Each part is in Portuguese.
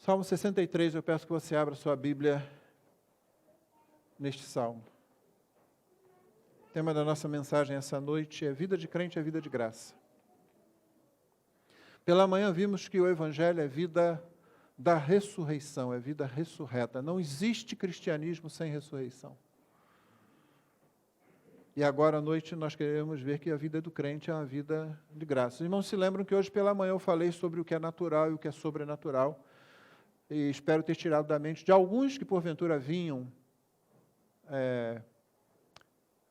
Salmo 63, eu peço que você abra sua Bíblia neste salmo. O tema da nossa mensagem essa noite é vida de crente é vida de graça. Pela manhã vimos que o Evangelho é vida da ressurreição, é vida ressurreta. Não existe cristianismo sem ressurreição. E agora à noite nós queremos ver que a vida do crente é uma vida de graça. Os irmãos se lembram que hoje pela manhã eu falei sobre o que é natural e o que é sobrenatural. E espero ter tirado da mente de alguns que porventura vinham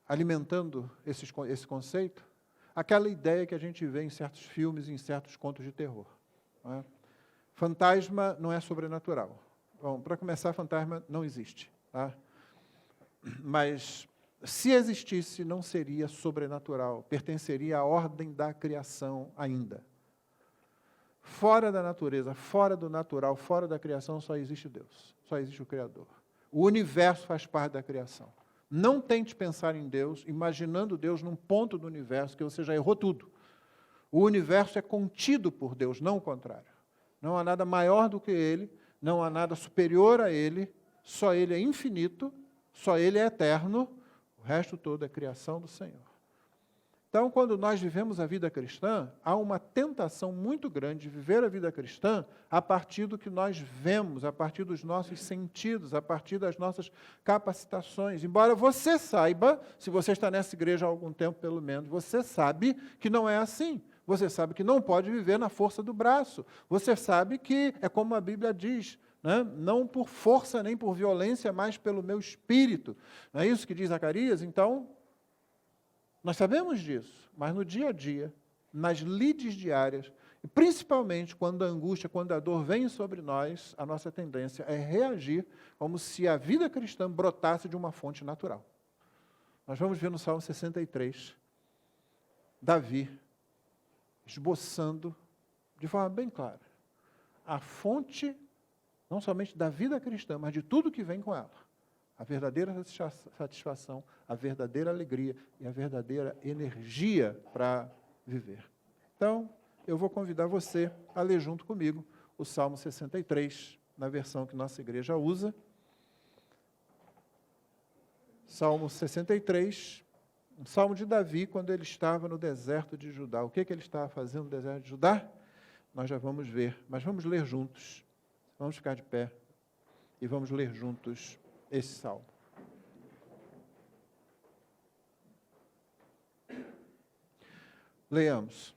alimentando esse conceito, aquela ideia que a gente vê em certos filmes, em certos contos de terror. Não é? Fantasma não é sobrenatural. Bom, para começar, fantasma não existe. Tá? Mas, se existisse, não seria sobrenatural, pertenceria à ordem da criação ainda. Fora da natureza, fora do natural, fora da criação, só existe Deus, só existe o Criador. O universo faz parte da criação. Não tente pensar em Deus, imaginando Deus num ponto do universo, que você já errou tudo. O universo é contido por Deus, não o contrário. Não há nada maior do que Ele, não há nada superior a Ele, só Ele é infinito, só Ele é eterno, o resto todo é criação do Senhor. Então, quando nós vivemos a vida cristã, há uma tentação muito grande de viver a vida cristã a partir do que nós vemos, a partir dos nossos sentidos, a partir das nossas capacitações. Embora você saiba, se você está nessa igreja há algum tempo pelo menos, você sabe que não é assim. Você sabe que não pode viver na força do braço. Você sabe que é como a Bíblia diz, né? Não por força nem por violência, mas pelo meu espírito. Não é isso que diz Zacarias? Então, nós sabemos disso, mas no dia a dia, nas lides diárias, e principalmente quando a angústia, quando a dor vem sobre nós, a nossa tendência é reagir como se a vida cristã brotasse de uma fonte natural. Nós vamos ver no Salmo 63, Davi esboçando de forma bem clara a fonte, não somente da vida cristã, mas de tudo que vem com ela. A verdadeira satisfação, a verdadeira alegria e a verdadeira energia para viver. Então, eu vou convidar você a ler junto comigo o Salmo 63, na versão que nossa igreja usa. Salmo 63, um salmo de Davi, quando ele estava no deserto de Judá. O que ele estava fazendo no deserto de Judá? Nós já vamos ver, mas vamos ler juntos. Vamos ficar de pé e vamos ler juntos esse salmo. Leiamos.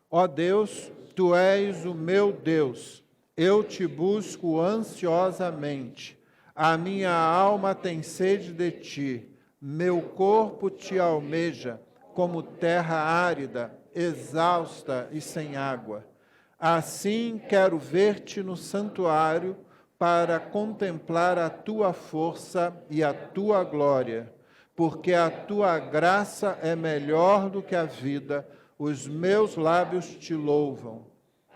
Ó Deus, Tu és o meu Deus, eu te busco ansiosamente. A minha alma tem sede de Ti, meu corpo Te almeja, como terra árida, exausta e sem água. Assim quero ver-te no santuário, para contemplar a Tua força e a Tua glória, porque a Tua graça é melhor do que a vida, os meus lábios Te louvam.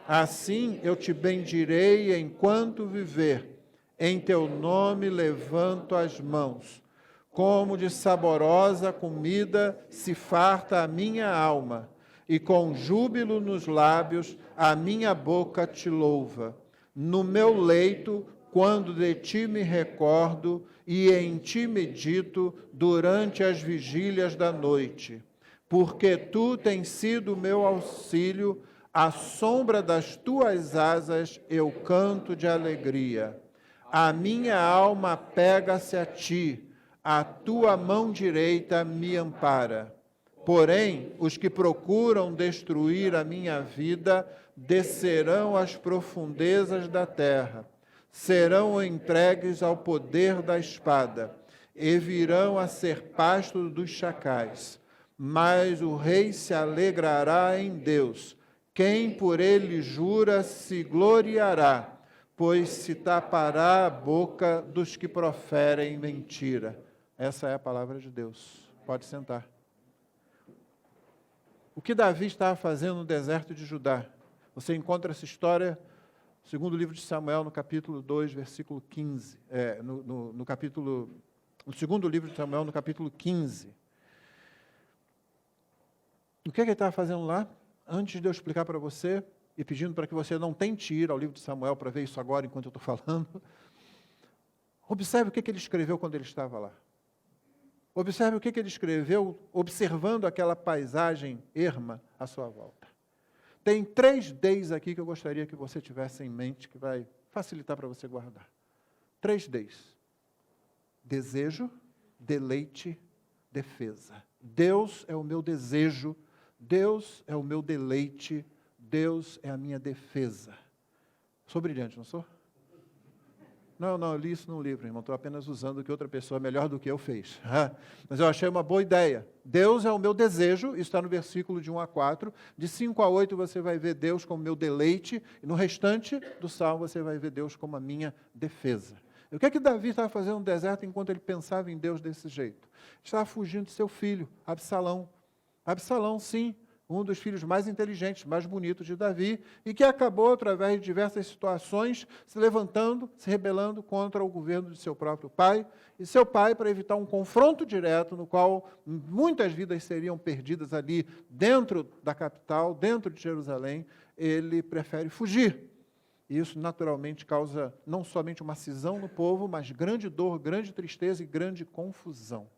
Assim eu Te bendirei enquanto viver, em Teu nome levanto as mãos. Como de saborosa comida se farta a minha alma, e com júbilo nos lábios a minha boca Te louva. No meu leito, quando de Ti me recordo, e em Ti medito durante as vigílias da noite. Porque Tu tens sido meu auxílio, à sombra das Tuas asas eu canto de alegria. A minha alma pega-se a Ti, a Tua mão direita me ampara. Porém, os que procuram destruir a minha vida descerão às profundezas da terra, serão entregues ao poder da espada, e virão a ser pasto dos chacais. Mas o rei se alegrará em Deus, quem por ele jura se gloriará, pois se tapará a boca dos que proferem mentira. Essa é a palavra de Deus. Pode sentar. O que Davi estava fazendo no deserto de Judá? Você encontra essa história no segundo livro de Samuel, no capítulo 2, versículo 15. No segundo livro de Samuel, no capítulo 15. O que ele estava fazendo lá? Antes de eu explicar para você, e pedindo para que você não tente ir ao livro de Samuel para ver isso agora, enquanto eu estou falando. Observe o que ele escreveu quando ele estava lá. Observe o que ele escreveu observando aquela paisagem erma à sua volta. Tem 3 Ds aqui que eu gostaria que você tivesse em mente, que vai facilitar para você guardar. 3 Ds. Desejo, deleite, defesa. Deus é o meu desejo, Deus é o meu deleite, Deus é a minha defesa. Sou brilhante, não sou? Não, eu li isso num livro, irmão. Estou apenas usando o que outra pessoa melhor do que eu fez. Mas eu achei uma boa ideia. Deus é o meu desejo, isso está no versículo de 1 a 4. De 5 a 8 você vai ver Deus como meu deleite, e no restante do salmo você vai ver Deus como a minha defesa. E o que é que Davi estava fazendo no deserto enquanto ele pensava em Deus desse jeito? Estava fugindo de seu filho, Absalão. Absalão, sim, um dos filhos mais inteligentes, mais bonitos de Davi, e que acabou, através de diversas situações, se levantando, se rebelando contra o governo de seu próprio pai. E seu pai, para evitar um confronto direto, no qual muitas vidas seriam perdidas ali dentro da capital, dentro de Jerusalém, ele prefere fugir. E isso, naturalmente, causa não somente uma cisão no povo, mas grande dor, grande tristeza e grande confusão.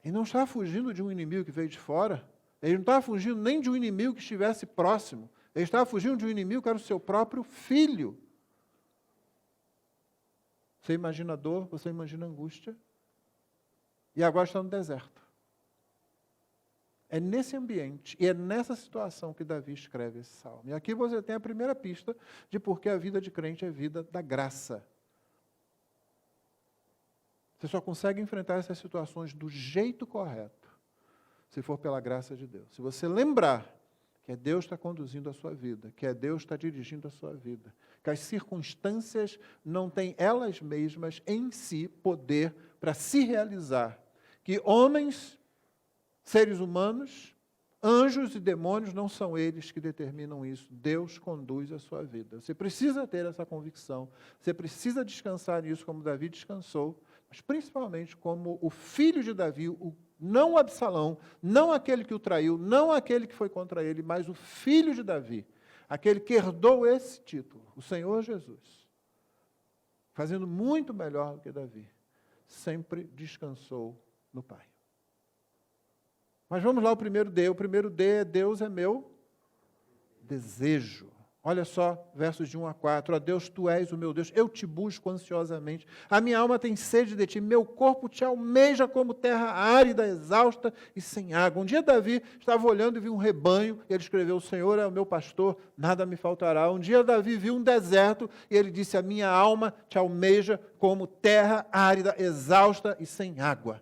Ele não estava fugindo de um inimigo que veio de fora, ele não estava fugindo nem de um inimigo que estivesse próximo, ele estava fugindo de um inimigo que era o seu próprio filho. Você imagina a dor, você imagina a angústia, e agora está no deserto. É nesse ambiente e é nessa situação que Davi escreve esse salmo. E aqui você tem a primeira pista de por que a vida de crente é vida da graça. Você só consegue enfrentar essas situações do jeito correto se for pela graça de Deus. Se você lembrar que é Deus que está conduzindo a sua vida, que é Deus que está dirigindo a sua vida, que as circunstâncias não têm elas mesmas em si poder para se realizar, que homens, seres humanos, anjos e demônios não são eles que determinam isso. Deus conduz a sua vida. Você precisa ter essa convicção, você precisa descansar nisso como Davi descansou, mas principalmente como o filho de Davi, não Absalão, não aquele que o traiu, não aquele que foi contra ele, mas o filho de Davi, aquele que herdou esse título, o Senhor Jesus, fazendo muito melhor do que Davi, sempre descansou no Pai. Mas vamos lá, o primeiro D. O primeiro D é Deus é meu desejo. Olha só, versos de 1 a 4. Ó Deus, Tu és o meu Deus, eu te busco ansiosamente. A minha alma tem sede de Ti, meu corpo te almeja como terra árida, exausta e sem água. Um dia Davi estava olhando e viu um rebanho, e ele escreveu, o Senhor é o meu pastor, nada me faltará. Um dia Davi viu um deserto, e ele disse, a minha alma te almeja como terra árida, exausta e sem água.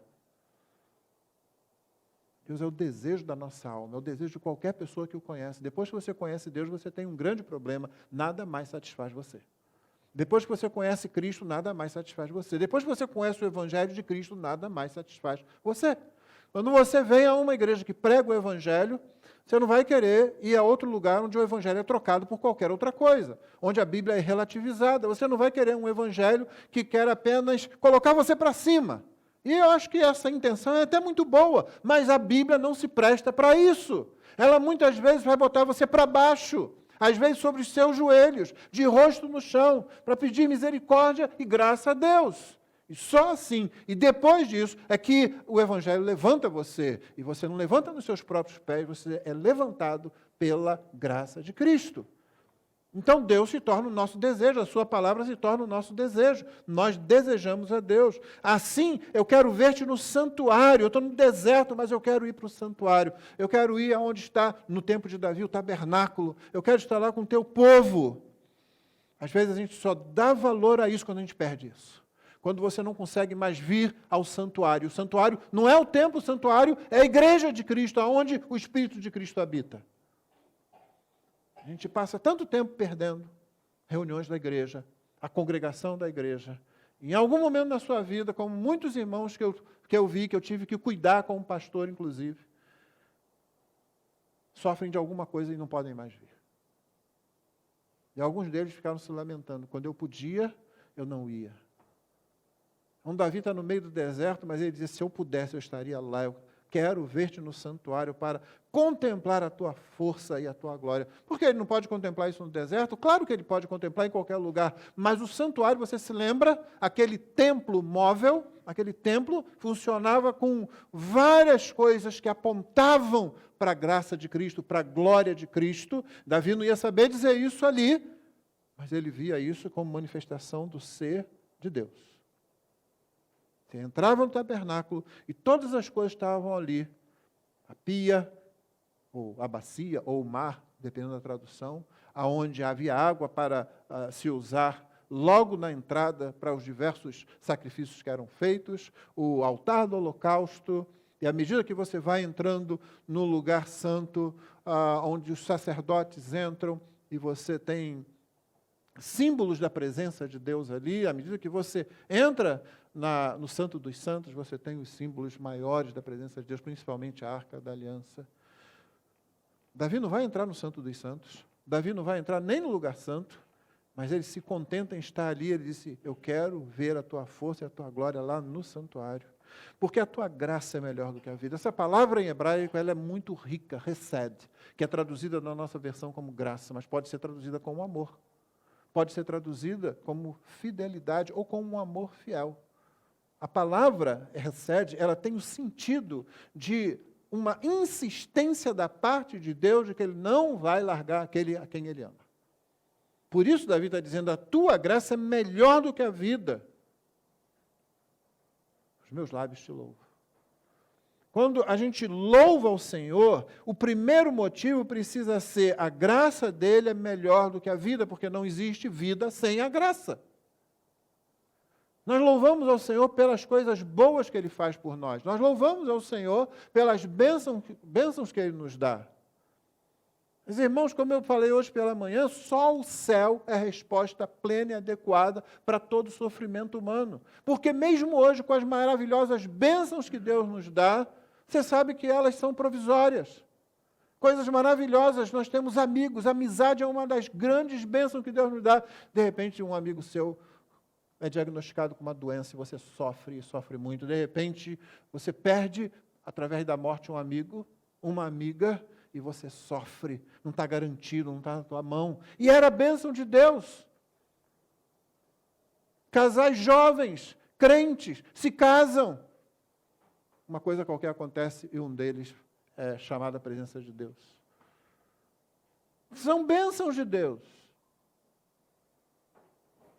Deus é o desejo da nossa alma, é o desejo de qualquer pessoa que o conhece. Depois que você conhece Deus, você tem um grande problema, nada mais satisfaz você. Depois que você conhece Cristo, nada mais satisfaz você. Depois que você conhece o Evangelho de Cristo, nada mais satisfaz você. Quando você vem a uma igreja que prega o Evangelho, você não vai querer ir a outro lugar onde o Evangelho é trocado por qualquer outra coisa, onde a Bíblia é relativizada. Você não vai querer um Evangelho que quer apenas colocar você para cima. E eu acho que essa intenção é até muito boa, mas a Bíblia não se presta para isso. Ela muitas vezes vai botar você para baixo, às vezes sobre os seus joelhos, de rosto no chão, para pedir misericórdia e graça a Deus. E só assim, e depois disso, é que o Evangelho levanta você, e você não levanta nos seus próprios pés, você é levantado pela graça de Cristo. Então Deus se torna o nosso desejo, a sua palavra se torna o nosso desejo. Nós desejamos a Deus. Assim, eu quero ver-te no santuário. Eu estou no deserto, mas eu quero ir para o santuário. Eu quero ir aonde está, no tempo de Davi, o tabernáculo. Eu quero estar lá com o teu povo. Às vezes a gente só dá valor a isso quando a gente perde isso. Quando você não consegue mais vir ao santuário. O santuário não é o templo, o santuário é a igreja de Cristo, onde o Espírito de Cristo habita. A gente passa tanto tempo perdendo reuniões da igreja, a congregação da igreja. Em algum momento da sua vida, como muitos irmãos que eu vi, que eu tive que cuidar como pastor, inclusive, sofrem de alguma coisa e não podem mais vir. E alguns deles ficaram se lamentando. Quando eu podia, eu não ia. Davi está no meio do deserto, mas ele dizia, se eu pudesse, eu estaria lá. Eu quero ver-te no santuário para contemplar a tua força e a tua glória. Por que ele não pode contemplar isso no deserto? Claro que ele pode contemplar em qualquer lugar, mas o santuário, você se lembra? Aquele templo móvel, aquele templo funcionava com várias coisas que apontavam para a graça de Cristo, para a glória de Cristo. Davi não ia saber dizer isso ali, mas ele via isso como manifestação do ser de Deus. Você entrava no tabernáculo e todas as coisas estavam ali. A pia, ou a bacia, ou o mar, dependendo da tradução, aonde havia água para se usar logo na entrada para os diversos sacrifícios que eram feitos, o altar do holocausto, e à medida que você vai entrando no lugar santo, onde os sacerdotes entram, e você tem símbolos da presença de Deus ali, à medida que você entra no Santo dos Santos, você tem os símbolos maiores da presença de Deus, principalmente a Arca da Aliança. Davi não vai entrar no Santo dos Santos, Davi não vai entrar nem no lugar santo, mas ele se contenta em estar ali, ele disse, eu quero ver a tua força e a tua glória lá no santuário, porque a tua graça é melhor do que a vida. Essa palavra em hebraico, ela é muito rica, hesed, que é traduzida na nossa versão como graça, mas pode ser traduzida como amor. Pode ser traduzida como fidelidade ou como um amor fiel. A palavra hesed, ela tem o sentido de uma insistência da parte de Deus de que Ele não vai largar aquele a quem Ele ama. Por isso Davi está dizendo, a tua graça é melhor do que a vida. Os meus lábios te louvam. Quando a gente louva ao Senhor, o primeiro motivo precisa ser a graça dele é melhor do que a vida, porque não existe vida sem a graça. Nós louvamos ao Senhor pelas coisas boas que Ele faz por nós. Nós louvamos ao Senhor pelas bênçãos que Ele nos dá. Mas, irmãos, como eu falei hoje pela manhã, só o céu é a resposta plena e adequada para todo o sofrimento humano. Porque mesmo hoje, com as maravilhosas bênçãos que Deus nos dá, você sabe que elas são provisórias. Coisas maravilhosas, nós temos amigos, a amizade é uma das grandes bênçãos que Deus nos dá. De repente, um amigo seu é diagnosticado com uma doença e você sofre, e sofre muito. De repente, você perde, através da morte, um amigo, uma amiga, e você sofre, não está garantido, não está na tua mão. E era a bênção de Deus. Casais jovens, crentes, se casam. Uma coisa qualquer acontece e um deles é chamado à presença de Deus. São bênçãos de Deus.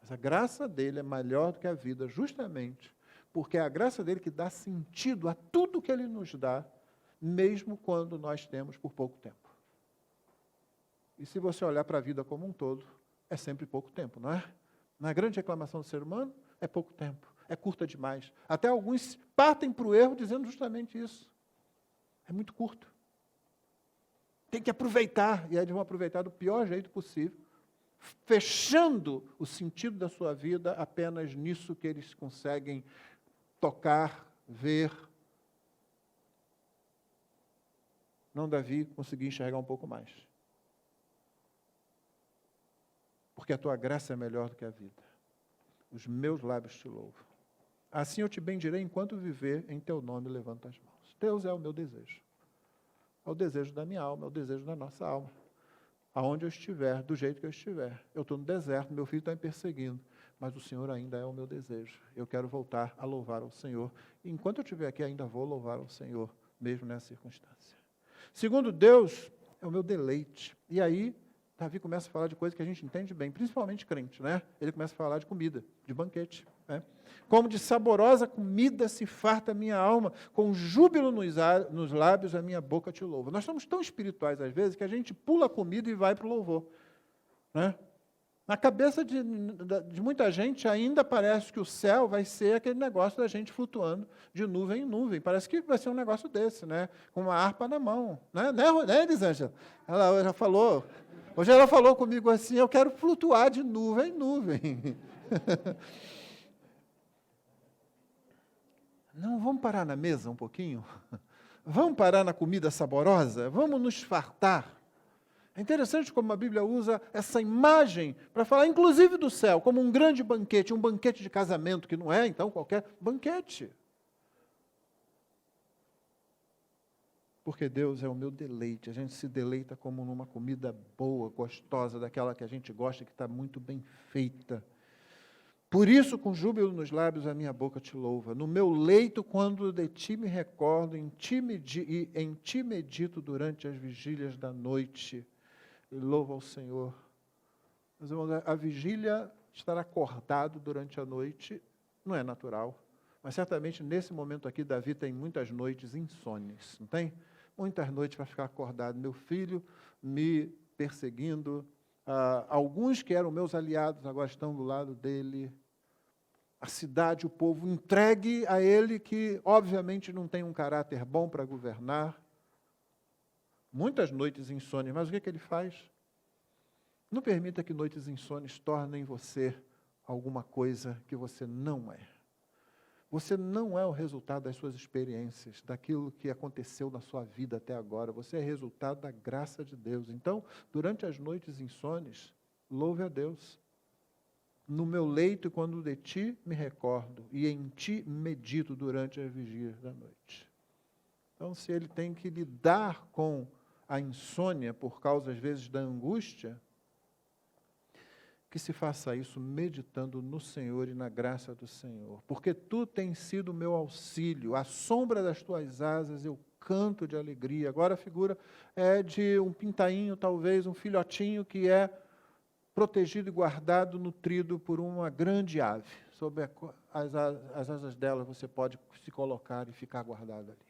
Mas a graça dele é maior do que a vida, justamente porque é a graça dele que dá sentido a tudo que ele nos dá, mesmo quando nós temos por pouco tempo. E se você olhar para a vida como um todo, é sempre pouco tempo, não é? Na grande reclamação do ser humano, é pouco tempo, é curta demais. Até alguns partem para o erro dizendo justamente isso. É muito curto. Tem que aproveitar, e eles vão aproveitar do pior jeito possível, fechando o sentido da sua vida apenas nisso que eles conseguem tocar, ver. Não, Davi conseguiu enxergar um pouco mais. Porque a tua graça é melhor do que a vida. Os meus lábios te louvam. Assim eu te bendirei enquanto viver, em teu nome levanto as mãos. Deus é o meu desejo. É o desejo da minha alma, é o desejo da nossa alma. Aonde eu estiver, do jeito que eu estiver. Eu estou no deserto, meu filho está me perseguindo, mas o Senhor ainda é o meu desejo. Eu quero voltar a louvar ao Senhor. E enquanto eu estiver aqui, ainda vou louvar ao Senhor, mesmo nessa circunstância. Segundo Deus, é o meu deleite. E aí, Davi começa a falar de coisas que a gente entende bem, principalmente crente, né? Ele começa a falar de comida, de banquete. Né? Como de saborosa comida se farta a minha alma, com júbilo nos lábios a minha boca te louva. Nós somos tão espirituais às vezes que a gente pula a comida e vai para o louvor. Né? Na cabeça de muita gente ainda parece que o céu vai ser aquele negócio da gente flutuando de nuvem em nuvem. Parece que vai ser um negócio desse, né? Com uma harpa na mão. Né, Elisângela? Ela já falou. Hoje ela falou comigo assim, eu quero flutuar de nuvem em nuvem. Não, vamos parar na mesa um pouquinho? Vamos parar na comida saborosa? Vamos nos fartar? É interessante como a Bíblia usa essa imagem para falar, inclusive, do céu, como um grande banquete, um banquete de casamento, que não é, então, qualquer banquete. Porque Deus é o meu deleite. A gente se deleita como numa comida boa, gostosa, daquela que a gente gosta, que está muito bem feita. Por isso, com júbilo nos lábios, a minha boca te louva. No meu leito, quando de ti me recordo, em ti medito durante as vigílias da noite. E louvo ao Senhor. Meus irmãos, a vigília, estar acordado durante a noite, não é natural. Mas certamente, nesse momento aqui, Davi tem muitas noites insônias, não tem? Muitas noites para ficar acordado. Meu filho me perseguindo. Alguns que eram meus aliados agora estão do lado dele. A cidade, o povo entregue a ele, que obviamente não tem um caráter bom para governar. Muitas noites insônias, mas o que ele faz? Não permita que noites insônias tornem você alguma coisa que você não é. Você não é o resultado das suas experiências, daquilo que aconteceu na sua vida até agora. Você é resultado da graça de Deus. Então, durante as noites insônias, louve a Deus. No meu leito, quando de ti me recordo, e em ti medito durante as vigílias da noite. Então, se ele tem que lidar com a insônia por causa, às vezes, da angústia, que se faça isso meditando no Senhor e na graça do Senhor. Porque tu tens sido o meu auxílio, à sombra das tuas asas eu canto de alegria. Agora a figura é de um pintainho, talvez, um filhotinho que é protegido e guardado, nutrido por uma grande ave. Sob as asas dela você pode se colocar e ficar guardado ali.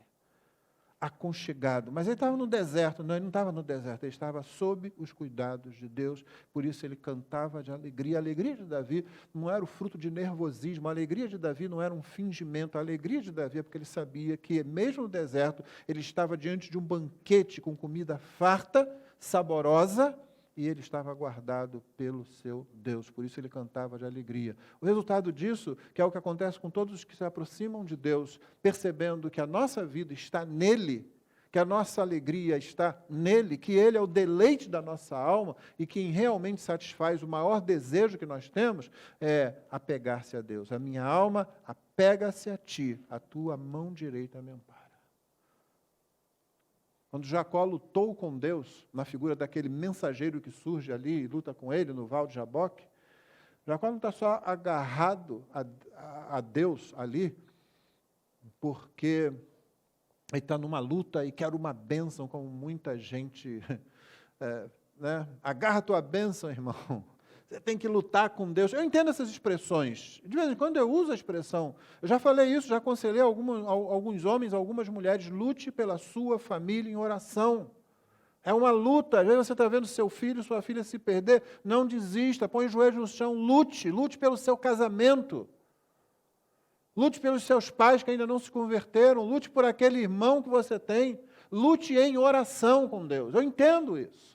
Aconchegado. Mas ele estava no deserto. Não, ele não estava no deserto. Ele estava sob os cuidados de Deus. Por isso ele cantava de alegria. A alegria de Davi não era o fruto de nervosismo. A alegria de Davi não era um fingimento. A alegria de Davi é porque ele sabia que, mesmo no deserto, ele estava diante de um banquete com comida farta, saborosa, e ele estava guardado pelo seu Deus. Por isso ele cantava de alegria. O resultado disso, que é o que acontece com todos os que se aproximam de Deus, percebendo que a nossa vida está nele, que a nossa alegria está nele, que ele é o deleite da nossa alma e quem realmente satisfaz o maior desejo que nós temos, é apegar-se a Deus. A minha alma apega-se a ti, a tua mão direita me ampara. Quando Jacó lutou com Deus, na figura daquele mensageiro que surge ali e luta com ele no Val de Jaboque, Jacó não está só agarrado a Deus ali, porque ele está numa luta e quer uma bênção, como muita gente, né? Agarra a tua bênção, irmão. Você tem que lutar com Deus. Eu entendo essas expressões. De vez em quando eu uso a expressão. Eu já falei isso, já aconselhei alguns homens, algumas mulheres. Lute pela sua família em oração. É uma luta. Às vezes você está vendo seu filho, sua filha se perder. Não desista, põe os joelhos no chão, lute. Lute pelo seu casamento. Lute pelos seus pais que ainda não se converteram. Lute por aquele irmão que você tem. Lute em oração com Deus. Eu entendo isso.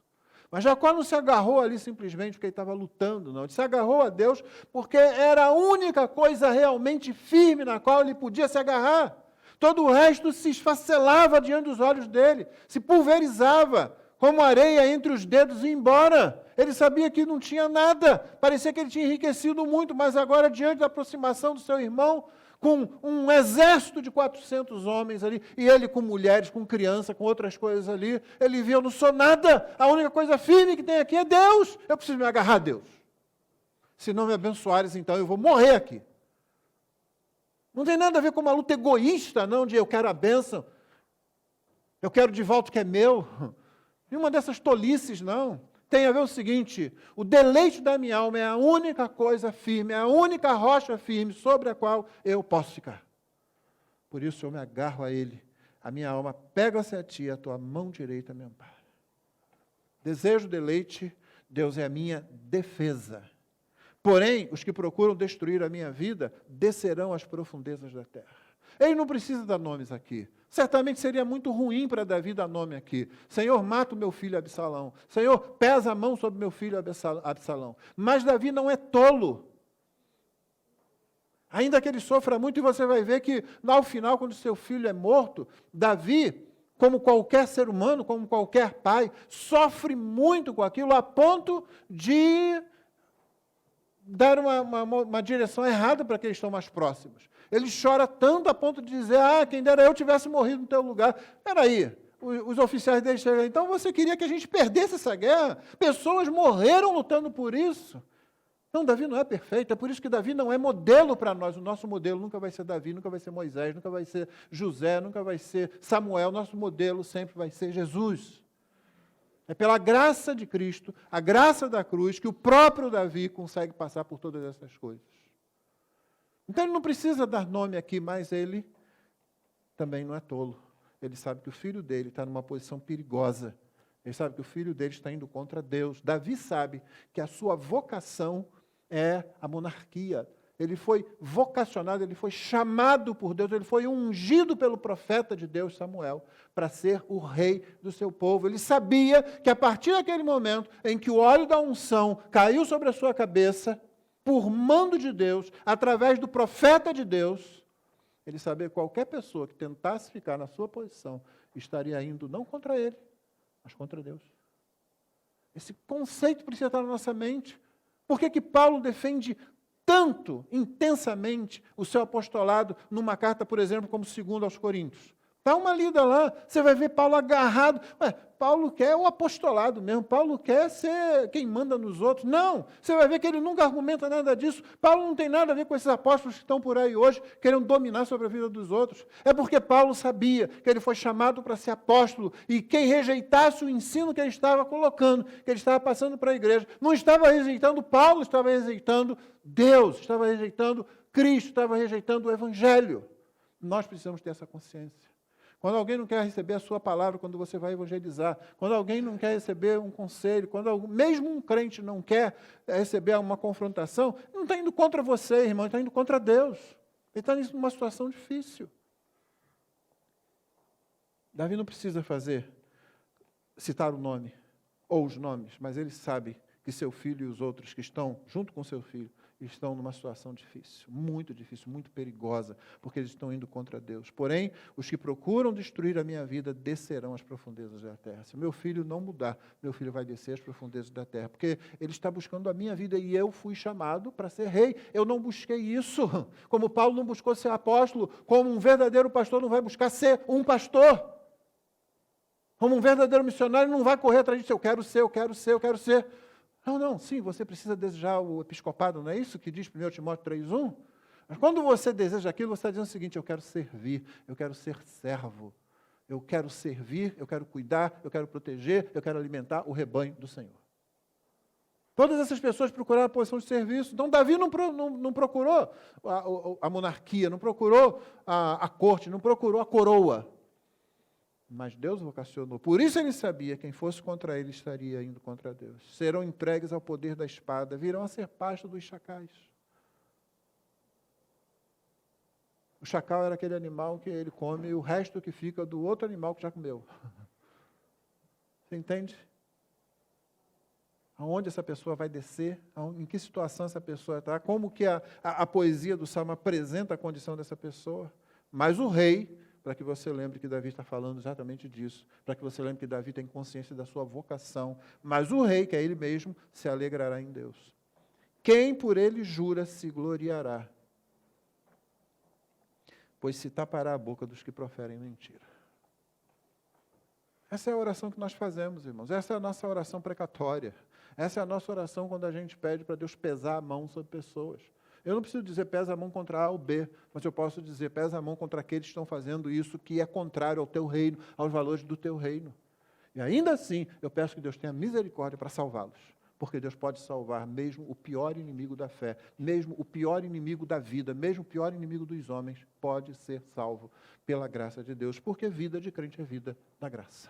Mas Jacó não se agarrou ali simplesmente porque ele estava lutando, não. Ele se agarrou a Deus porque era a única coisa realmente firme na qual ele podia se agarrar. Todo o resto se esfacelava diante dos olhos dele, se pulverizava, como areia entre os dedos e ia embora. Ele sabia que não tinha nada, parecia que ele tinha enriquecido muito, mas agora, diante da aproximação do seu irmão, com um exército de 400 homens ali, e ele com mulheres, com criança, com outras coisas ali, ele viu, eu não sou nada, a única coisa firme que tem aqui é Deus, eu preciso me agarrar a Deus. Se não me abençoares, então eu vou morrer aqui. Não tem nada a ver com uma luta egoísta, não, de eu quero a bênção, eu quero de volta o que é meu. Nenhuma dessas tolices, não. Tem a ver o seguinte, o deleite da minha alma é a única coisa firme, é a única rocha firme sobre a qual eu posso ficar. Por isso eu me agarro a ele. A minha alma pega-se a ti, a tua mão direita me ampara. Desejo deleite, Deus é a minha defesa. Porém, os que procuram destruir a minha vida, descerão às profundezas da terra. Ele não precisa dar nomes aqui. Certamente seria muito ruim para Davi dar nome aqui. Senhor, mata o meu filho Absalão. Senhor, pesa a mão sobre meu filho Absalão. Mas Davi não é tolo. Ainda que ele sofra muito, e você vai ver que, ao final, quando seu filho é morto, Davi, como qualquer ser humano, como qualquer pai, sofre muito com aquilo, a ponto de dar uma direção errada para aqueles que estão mais próximos. Ele chora tanto a ponto de dizer, quem dera eu tivesse morrido no teu lugar. Espera aí, os oficiais dele chegam, então você queria que a gente perdesse essa guerra? Pessoas morreram lutando por isso. Não, Davi não é perfeito, é por isso que Davi não é modelo para nós. O nosso modelo nunca vai ser Davi, nunca vai ser Moisés, nunca vai ser José, nunca vai ser Samuel. Nosso modelo sempre vai ser Jesus. É pela graça de Cristo, a graça da cruz, que o próprio Davi consegue passar por todas essas coisas. Então ele não precisa dar nome aqui, mas ele também não é tolo. Ele sabe que o filho dele está numa posição perigosa. Ele sabe que o filho dele está indo contra Deus. Davi sabe que a sua vocação é a monarquia. Ele foi vocacionado, ele foi chamado por Deus, ele foi ungido pelo profeta de Deus, Samuel, para ser o rei do seu povo. Ele sabia que a partir daquele momento em que o óleo da unção caiu sobre a sua cabeça, por mando de Deus, através do profeta de Deus, ele sabia que qualquer pessoa que tentasse ficar na sua posição estaria indo não contra ele, mas contra Deus. Esse conceito precisa estar na nossa mente. Por que Paulo defende tanto, intensamente, o seu apostolado numa carta, por exemplo, como 2 aos Coríntios? Dá uma lida lá, você vai ver Paulo agarrado. Paulo quer o apostolado mesmo, Paulo quer ser quem manda nos outros. Não, você vai ver que ele nunca argumenta nada disso. Paulo não tem nada a ver com esses apóstolos que estão por aí hoje, querendo dominar sobre a vida dos outros. É porque Paulo sabia que ele foi chamado para ser apóstolo, e quem rejeitasse o ensino que ele estava colocando, que ele estava passando para a igreja, não estava rejeitando Paulo, estava rejeitando Deus, estava rejeitando Cristo, estava rejeitando o Evangelho. Nós precisamos ter essa consciência. Quando alguém não quer receber a sua palavra, quando você vai evangelizar, quando alguém não quer receber um conselho, quando mesmo um crente não quer receber uma confrontação, não está indo contra você, irmão, ele está indo contra Deus. Ele está numa situação difícil. Davi não precisa citar o nome, ou os nomes, mas ele sabe que seu filho e os outros que estão junto com seu filho estão numa situação difícil, muito perigosa, porque eles estão indo contra Deus. Porém, os que procuram destruir a minha vida descerão às profundezas da terra. Se meu filho não mudar, meu filho vai descer às profundezas da terra, porque ele está buscando a minha vida e eu fui chamado para ser rei. Eu não busquei isso, como Paulo não buscou ser apóstolo, como um verdadeiro pastor não vai buscar ser um pastor. Como um verdadeiro missionário não vai correr atrás disso, eu quero ser. Não, sim, você precisa desejar o episcopado, não é isso que diz 1 Timóteo 3:1? Mas quando você deseja aquilo, você está dizendo o seguinte: eu quero servir, eu quero ser servo, eu quero servir, eu quero cuidar, eu quero proteger, eu quero alimentar o rebanho do Senhor. Todas essas pessoas procuraram a posição de serviço. Então, Davi não procurou a monarquia, não procurou a corte, não procurou a coroa. Mas Deus vocacionou. Por isso ele sabia que quem fosse contra ele estaria indo contra Deus. Serão entregues ao poder da espada, virão a ser pasto dos chacais. O chacal era aquele animal que ele come e o resto que fica do outro animal que já comeu. Você entende? Aonde essa pessoa vai descer? Em que situação essa pessoa está? Como que a poesia do Salmo apresenta a condição dessa pessoa? Mas o rei, para que você lembre que Davi está falando exatamente disso, para que você lembre que Davi tem consciência da sua vocação, mas o rei, que é ele mesmo, se alegrará em Deus. Quem por ele jura se gloriará, pois se tapará a boca dos que proferem mentira. Essa é a oração que nós fazemos, irmãos. Essa é a nossa oração precatória. Essa é a nossa oração quando a gente pede para Deus pesar a mão sobre pessoas. Eu não preciso dizer pesa a mão contra A ou B, mas eu posso dizer pesa a mão contra aqueles que estão fazendo isso que é contrário ao teu reino, aos valores do teu reino. E ainda assim, eu peço que Deus tenha misericórdia para salvá-los, porque Deus pode salvar mesmo o pior inimigo da fé, mesmo o pior inimigo da vida, mesmo o pior inimigo dos homens, pode ser salvo pela graça de Deus, porque vida de crente é vida da graça.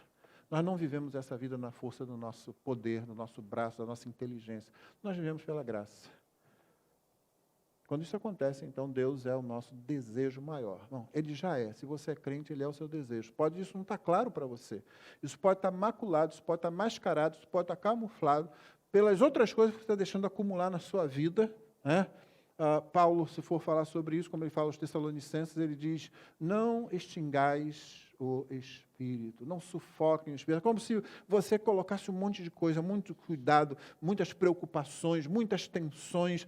Nós não vivemos essa vida na força do nosso poder, do nosso braço, da nossa inteligência. Nós vivemos pela graça. Quando isso acontece, então, Deus é o nosso desejo maior. Não, Ele já é. Se você é crente, Ele é o seu desejo. Isso não está claro para você. Isso pode estar maculado, isso pode estar mascarado, isso pode estar camuflado pelas outras coisas que você está deixando acumular na sua vida, né? Paulo, se for falar sobre isso, como ele fala aos Tessalonicenses, ele diz: não extingais o Espírito. Não sufoquem o Espírito. É como se você colocasse um monte de coisa, muito cuidado, muitas preocupações, muitas tensões,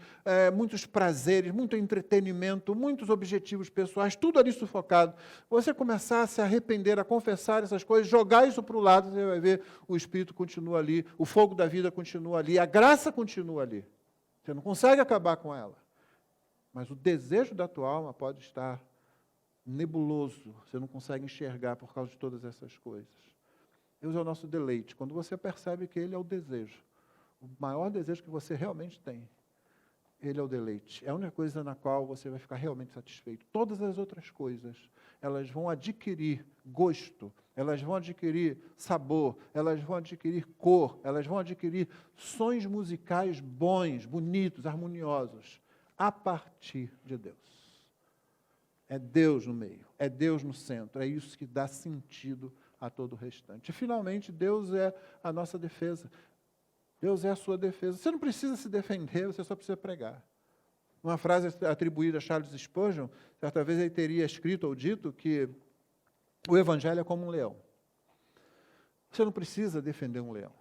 muitos prazeres, muito entretenimento, muitos objetivos pessoais, tudo ali sufocado. Você começar a se arrepender, a confessar essas coisas, jogar isso para o lado, você vai ver o Espírito continua ali, o fogo da vida continua ali, a graça continua ali. Você não consegue acabar com ela. Mas o desejo da tua alma pode estar nebuloso, você não consegue enxergar por causa de todas essas coisas. Deus é o nosso deleite. Quando você percebe que Ele é o desejo, o maior desejo que você realmente tem, Ele é o deleite. É a única coisa na qual você vai ficar realmente satisfeito. Todas as outras coisas, elas vão adquirir gosto, elas vão adquirir sabor, elas vão adquirir cor, elas vão adquirir sons musicais bons, bonitos, harmoniosos, a partir de Deus. É Deus no meio, é Deus no centro, é isso que dá sentido a todo o restante. E, finalmente, Deus é a nossa defesa. Deus é a sua defesa. Você não precisa se defender, você só precisa pregar. Uma frase atribuída a Charles Spurgeon, certa vez ele teria escrito ou dito que o Evangelho é como um leão. Você não precisa defender um leão.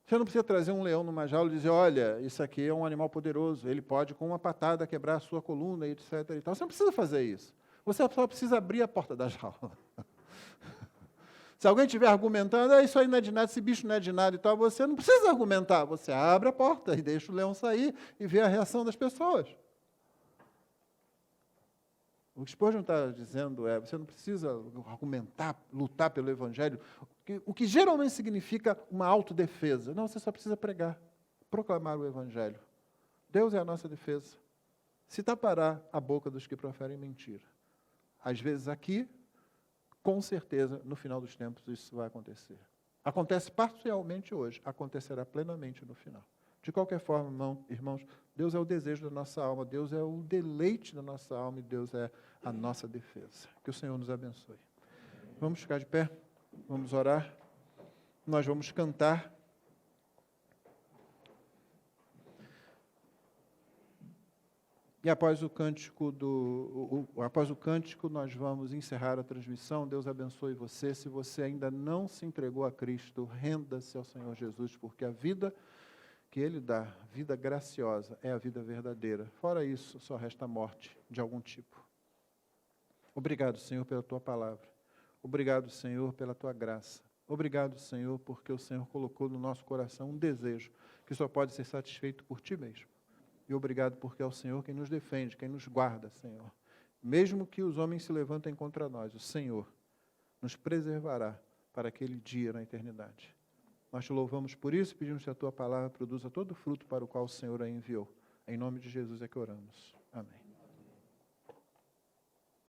Você não precisa trazer um leão numa jaula e dizer, olha, isso aqui é um animal poderoso, ele pode com uma patada quebrar a sua coluna, etc. E tal. Você não precisa fazer isso. Você só precisa abrir a porta da jaula. Se alguém estiver argumentando, isso aí não é de nada, esse bicho não é de nada e tal, você não precisa argumentar, você abre a porta e deixa o leão sair e vê a reação das pessoas. O que Spurgeon está dizendo é, você não precisa argumentar, lutar pelo Evangelho, o que geralmente significa uma autodefesa. Não, você só precisa pregar, proclamar o Evangelho. Deus é a nossa defesa. Se tapará a boca dos que proferem mentira. Às vezes aqui, com certeza, no final dos tempos, isso vai acontecer. Acontece parcialmente hoje, acontecerá plenamente no final. De qualquer forma, irmãos, Deus é o desejo da nossa alma, Deus é o deleite da nossa alma e Deus é a nossa defesa. Que o Senhor nos abençoe. Vamos ficar de pé, vamos orar, nós vamos cantar. E após o cântico, nós vamos encerrar a transmissão. Deus abençoe você. Se você ainda não se entregou a Cristo, renda-se ao Senhor Jesus, porque a vida que Ele dá, vida graciosa, é a vida verdadeira. Fora isso, só resta a morte de algum tipo. Obrigado, Senhor, pela Tua palavra. Obrigado, Senhor, pela Tua graça. Obrigado, Senhor, porque o Senhor colocou no nosso coração um desejo que só pode ser satisfeito por Ti mesmo. E obrigado porque é o Senhor quem nos defende, quem nos guarda, Senhor. Mesmo que os homens se levantem contra nós, o Senhor nos preservará para aquele dia na eternidade. Nós te louvamos por isso, pedimos que a Tua palavra produza todo o fruto para o qual o Senhor a enviou. Em nome de Jesus é que oramos. Amém.